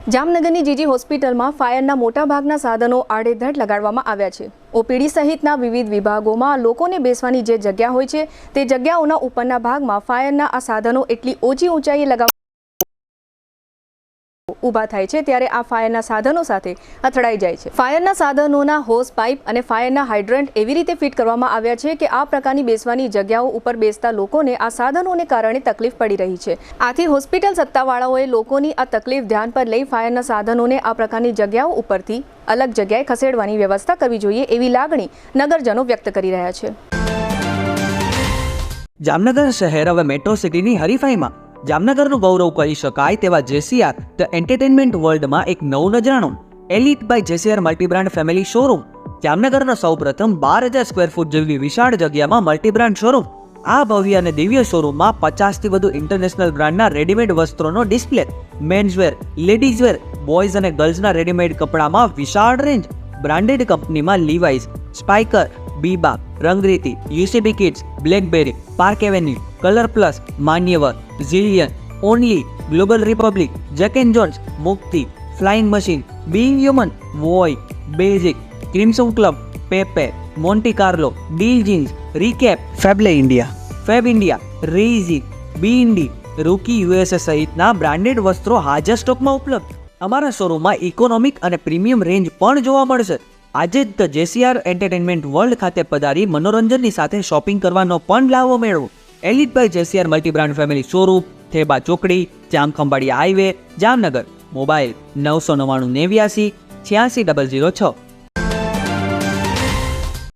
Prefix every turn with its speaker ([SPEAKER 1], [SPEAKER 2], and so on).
[SPEAKER 1] જામનગરની જીજી હોસ્પિટલમાં ફાયરના મોટાભાગના સાધનો આડેધડ લગાડવામાં આવ્યા છે। ઓપીડી સહિતના વિવિધ વિભાગોમાં લોકોને બેસવાની જે જગ્યા હોય છે તે જગ્યાઓના ઉપરના ભાગમાં ફાયરના આ સાધનો એટલી ઓછી ઊંચાઈએ ઊભા થાય છે ત્યારે આ ફાયરના સાધનો સાથે અથડાઈ જાય છે। ફાયરના સાધનોના હોસ પાઇપ અને ફાયરના હાઇડ્રન્ટ એવી રીતે ફિટ કરવામાં આવ્યા છે કે આ પ્રકારની બેસવાની જગ્યાઓ ઉપર બેસતા લોકોને આ સાધનોને કારણે તકલીફ પડી રહી છે। આથી હોસ્પિટલ સત્તાવાળાઓએ લોકોની આ તકલીફ ધ્યાન પર લઈ ફાયરના સાધનોને આ પ્રકારની જગ્યાઓ ઉપરથી અલગ જગ્યાએ ખસેડવાની વ્યવસ્થા કરવી જોઈએ એવી લાગણી નગરજનો વ્યક્ત કરી રહ્યા છે।
[SPEAKER 2] જામનગર શહેર હવે મેટ્રો સિટીની હરીફાઈમાં જામનગરનું ગૌરવ કરી શકાય તેવા જેસીઆર ધ એન્ટરટેનમેન્ટ વર્લ્ડમાં એક નવું નજરાણું elite by જેસીઆર multi brand family showroom. જામનગરના સૌપ્રથમ 12,000 સ્ક્વેર ફૂટ જેવી વિશાળ જગ્યામાં મલ્ટીબ્રાન્ડ શોરૂમ। આ ભવ્ય અને દિવ્ય શોરૂમમાં 50થી વધુ ઇન્ટરનેશનલ બ્રાન્ડના રેડીમેડ વસ્ત્રોનો ડિસ્પ્લે, મેન્સવેર, લેડીઝવેર, બોયઝ અને ગર્લ્સના રેડીમેડ કપડામાં વિશાળ રેન્જ, બ્રાન્ડેડ કંપનીમાં Levi's, Spykar, Biba, Rangriti, UCB Kids, Blackberry, Park Avenue, Color Plus, Manyavar, ઝિલિયન, Only, Global Republic, Jack and Jones, Mukti, Flying Machine, Being Human, Voi, Basic, Crimson Club, Pepe, Monte Carlo, Deal Jeans, Recap, ફેબલે India, Fab India, રેઝી, બી ઇન્ડી, Rookie USA સહિતના branded વસ્ત્રો હાજર સ્ટોકમાં ઉપલબ્ધ। અમારા શોરૂમમાં ઇકોનોમિક અને પ્રીમિયમ રેન્જ પણ જોવા મળશે। આજે જ ધ જેસીઆર એન્ટરટેનમેન્ટ વર્લ્ડ ખાતે પધારી મનોરંજનની સાથે શોપિંગ કરવાનો પણ લાવો મેળવો। Elite by જેસીઆર multi brand family showroom, Theba ચોકડી, જામખંભાળિયા હાઈવે, જામનગર। મોબાઈલ 999 89 86 006।